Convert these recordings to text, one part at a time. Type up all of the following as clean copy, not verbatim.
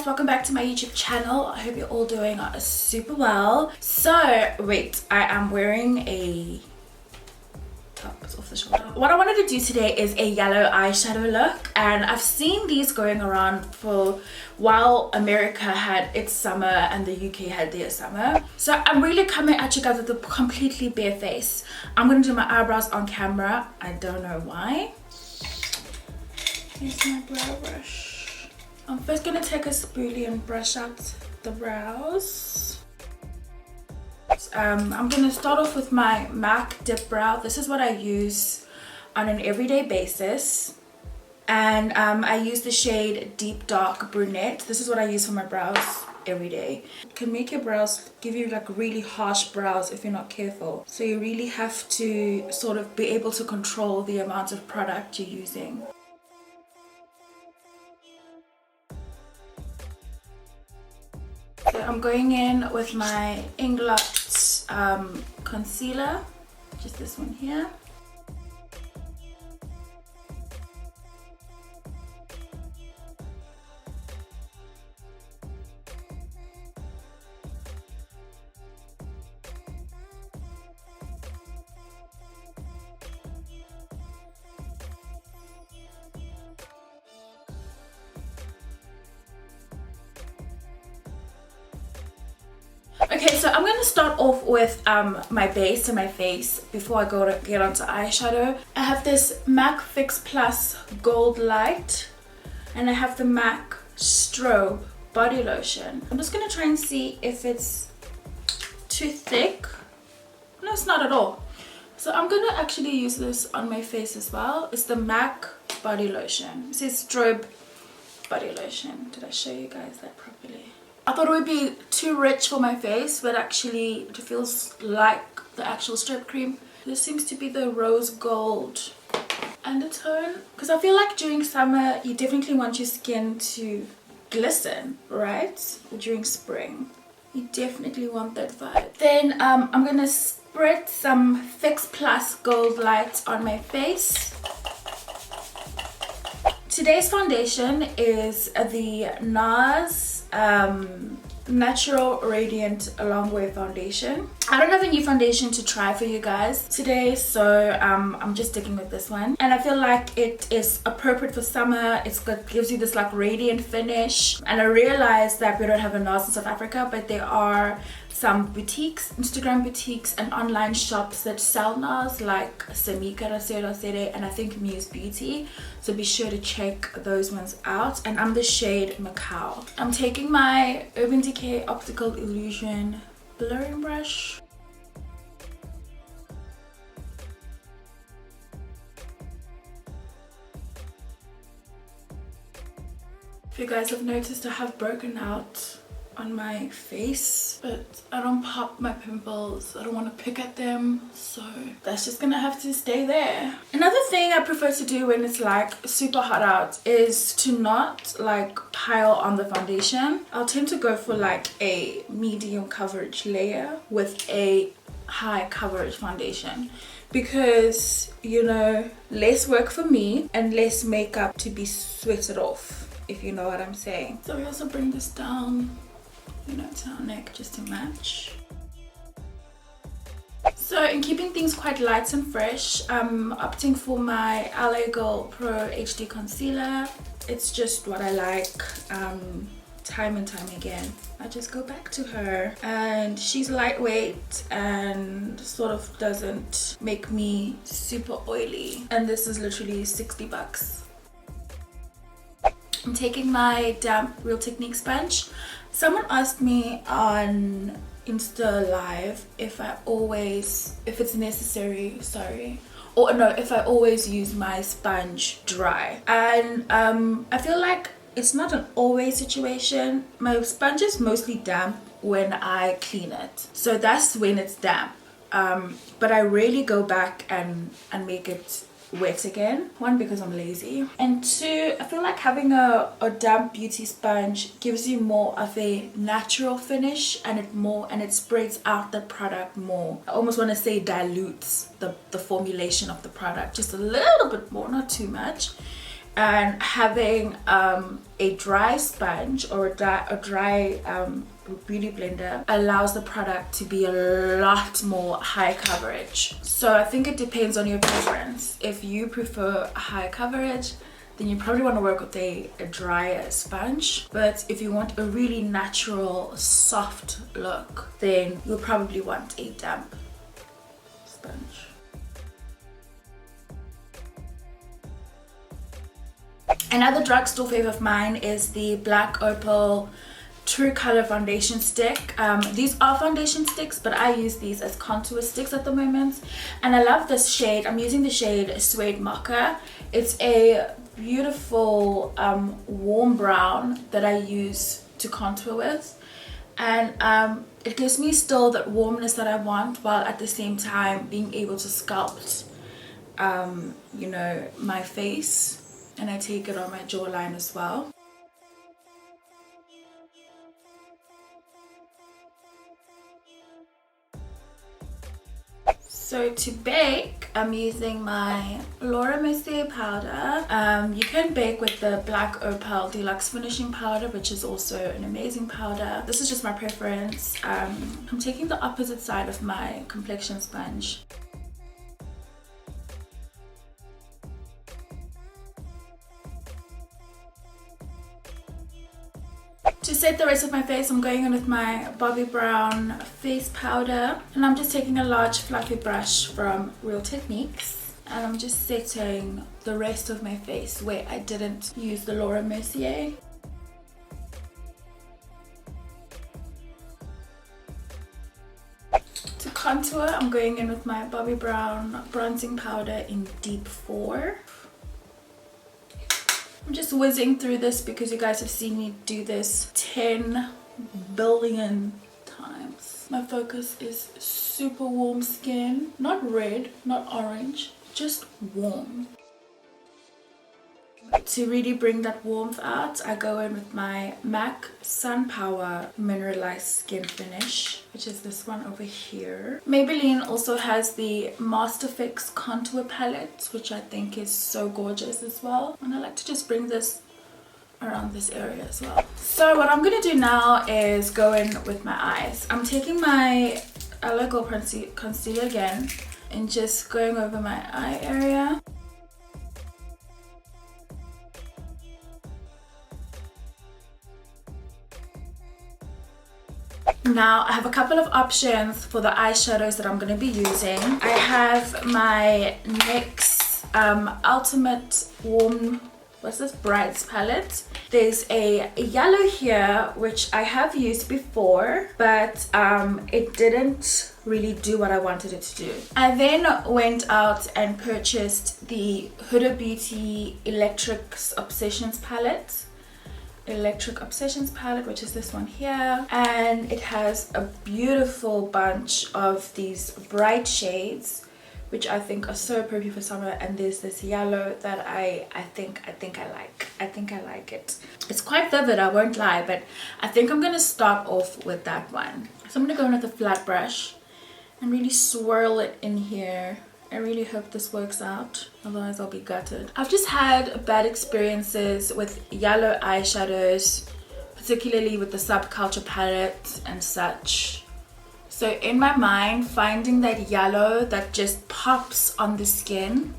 guys, welcome back to my YouTube channel. I hope you're all doing super well. So wait, I am wearing a top, it's off the shoulder. What I wanted to do today is a yellow eyeshadow look, and I've seen these going around for while America had its summer and the UK had their summer. So I'm really coming at you guys with a completely bare face. I'm gonna do my eyebrows on camera. I don't know why. Here's my brow brush. I'm first gonna take a spoolie and brush out the brows. I'm gonna start off with my MAC Dip Brow. This is what I use on an everyday basis. And I use the shade Deep Dark Brunette. This is what I use for my brows every day. It can make your brows, give you like really harsh brows if you're not careful. So you really have to sort of be able to control the amount of product you're using. So I'm going in with my Inglot concealer, just this one here. Okay, so I'm going to start off with my base and my face before I go to get onto eyeshadow. I have this MAC Fix Plus Gold Light, and I have the MAC Strobe Body Lotion. I'm just going to try and see if it's too thick. No, it's not at all. So I'm going to actually use this on my face as well. It's the MAC Body Lotion. It says Strobe Body Lotion. Did I show you guys that properly? I thought it would be too rich for my face, but actually it feels like the actual strip cream. This seems to be the rose gold undertone, because I feel like during summer you definitely want your skin to glisten, right? Or during spring you definitely want that vibe. Then I'm gonna spread some Fix Plus Gold Light on my face. Today's foundation is the NARS Natural Radiant Longwear Foundation. I don't have a new foundation to try for you guys today, so I'm just sticking with this one. And I feel like it is appropriate for summer. Gives you this like radiant finish. And I realized that we don't have a NARS in South Africa, but there are some boutiques, Instagram boutiques and online shops that sell NARS, like Samika Rasero and I think Muse Beauty. So be sure to check those ones out. And I'm the shade Macau. I'm taking my Urban Decay Optical Illusion blurring brush. If you guys have noticed, I have broken out on my face, but I don't pop my pimples. I don't want to pick at them, so that's just gonna have to stay there. Another thing I prefer to do when it's like super hot out is to not like pile on the foundation. I'll tend to go for like a medium coverage layer with a high coverage foundation, because you know, less work for me and less makeup to be sweated off, if you know what I'm saying. So we also bring this down, you know, to our neck just to match. So in keeping things quite light and fresh, I'm opting for my LA Girl Pro HD Concealer. It's just what I like. Time and time again I just go back to her, and she's lightweight and sort of doesn't make me super oily, and this is literally 60 bucks. I'm taking my damp Real Technique sponge. Someone asked me on Insta Live if it's necessary, or no, if I always use my sponge dry. And I feel like it's not an always situation. My sponge is mostly damp when I clean it, so that's when it's damp. But I rarely go back and make it wet again. One, because I'm lazy, and two, I feel like having a damp beauty sponge gives you more of a natural finish, and it spreads out the product more. I almost want to say dilutes the formulation of the product just a little bit more, not too much. and having a dry sponge or a dry beauty blender allows the product to be a lot more high coverage. So I think it depends on your preference. If you prefer high coverage, then you probably want to work with a drier sponge. But if you want a really natural, soft look, then you'll probably want a damp sponge. Another drugstore fave of mine is the Black Opal True Color foundation stick. These are foundation sticks, but I use these as contour sticks at the moment, and I love this shade. I'm using the shade Suede Mocha. It's a beautiful warm brown that I use to contour with, and it gives me still that warmness that I want, while at the same time being able to sculpt you know, my face, and I take it on my jawline as well. So to bake, I'm using my Laura Mercier powder. You can bake with the Black Opal Deluxe Finishing Powder, which is also an amazing powder. This is just my preference. I'm taking the opposite side of my complexion sponge. To set the rest of my face, I'm going in with my Bobbi Brown face powder, and I'm just taking a large fluffy brush from Real Techniques, and I'm just setting the rest of my face where I didn't use the Laura Mercier. To contour, I'm going in with my Bobbi Brown bronzing powder in Deep 4. I'm just whizzing through this because you guys have seen me do this 10 billion times. My focus is super warm skin, not red, not orange, just warm. To really bring that warmth out, I go in with my MAC Sun Power Mineralized Skin Finish, which is this one over here. Maybelline also has the Master Fix Contour Palette, which I think is so gorgeous as well. And I like to just bring this around this area as well. So what I'm going to do now is go in with my eyes. I'm taking my Eyebrow concealer again and just going over my eye area. Now I have a couple of options for the eyeshadows that I'm going to be using. I have my NYX Ultimate Warm, what's this, Brights palette. There's a yellow here which I have used before, but it didn't really do what I wanted it to do. I then went out and purchased the Huda Beauty Electric Obsessions palette, which is this one here, and it has a beautiful bunch of these bright shades which I think are so pretty for summer. And there's this yellow that I think I like it. It's quite vivid, I won't lie, but I think I'm gonna start off with that one. So I'm gonna go in with a flat brush and really swirl it in here. I really hope this works out, otherwise I'll be gutted. I've just had bad experiences with yellow eyeshadows, particularly with the Subculture palette and such. So in my mind, finding that yellow that just pops on the skin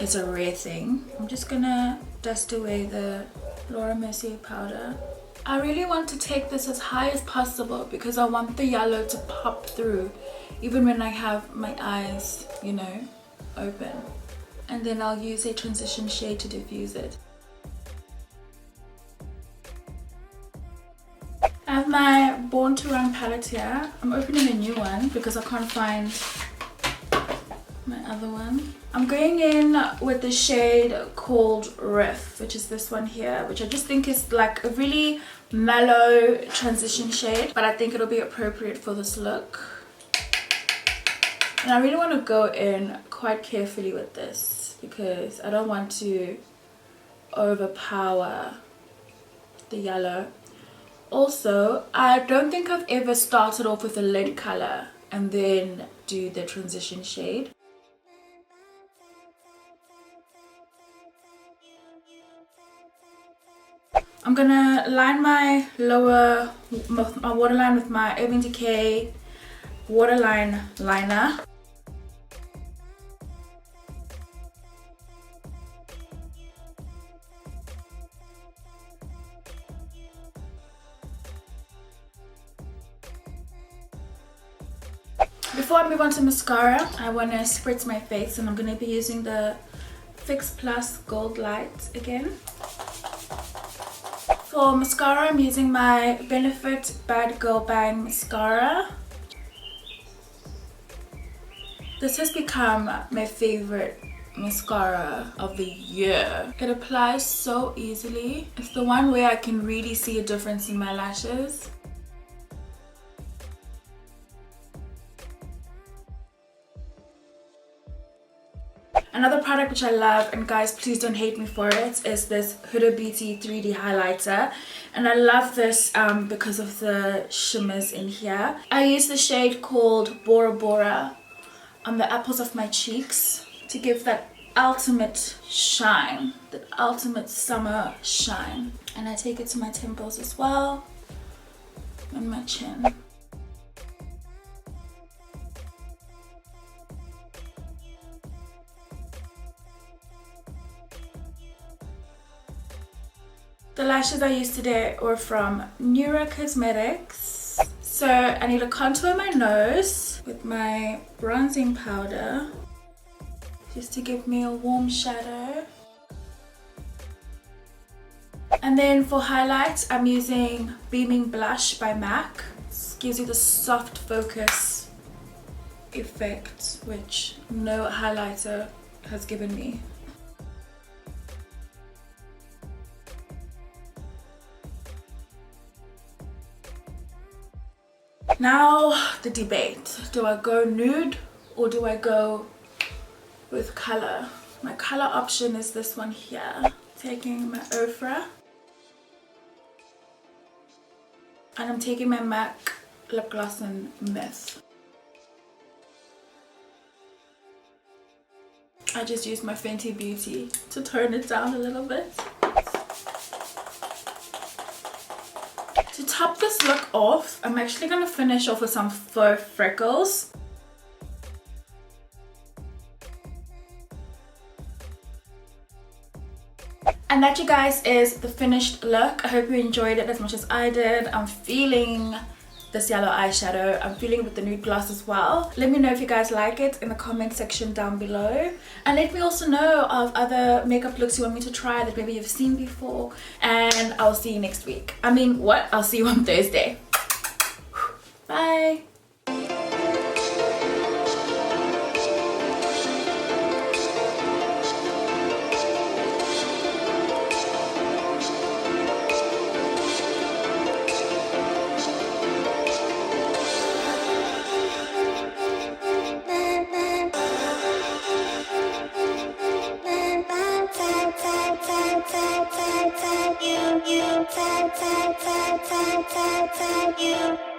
is a rare thing. I'm just gonna dust away the Laura Mercier powder. I really want to take this as high as possible because I want the yellow to pop through even when I have my eyes, you know, open. And then I'll use a transition shade to diffuse it. I have my Born to Run palette here. I'm opening a new one because I can't find my other one. I'm going in with the shade called Riff, which is this one here, which I just think is like a really mellow transition shade, but I think it'll be appropriate for this look. And I really want to go in quite carefully with this because I don't want to overpower the yellow. Also, I don't think I've ever started off with a lid color and then do the transition shade. I'm gonna line my lower, my waterline with my Urban Decay waterline liner. Before I move on to mascara, I want to spritz my face, and I'm going to be using the Fix Plus Gold Light again. For mascara, I'm using my Benefit Bad Girl Bang mascara. This has become my favorite mascara of the year. It applies so easily. It's the one where I can really see a difference in my lashes. Another product which I love, and guys please don't hate me for it, is this Huda Beauty 3D highlighter, and I love this because of the shimmers in here. I use the shade called Bora Bora on the apples of my cheeks to give that ultimate shine, that ultimate summer shine, and I take it to my temples as well and my chin. The lashes I used today were from Neura Cosmetics. So I need to contour my nose with my bronzing powder just to give me a warm shadow. And then for highlights, I'm using Beaming Blush by MAC. This gives you the soft focus effect, which no highlighter has given me. Now the debate, do I go nude or do I go with color? My color option is this one here. Taking my Ofra, and I'm taking my MAC lip gloss in Myth. I just used my Fenty Beauty to tone it down a little bit. To top this look off, I'm actually going to finish off with some faux freckles. And that, you guys, is the finished look. I hope you enjoyed it as much as I did. I'm feeling this yellow eyeshadow. I'm feeling it with the nude gloss as well. Let me know if you guys like it in the comment section down below. And let me also know of other makeup looks you want me to try that maybe you've seen before. And I'll see you next week. I mean, what? I'll see you on Thursday. Bye. You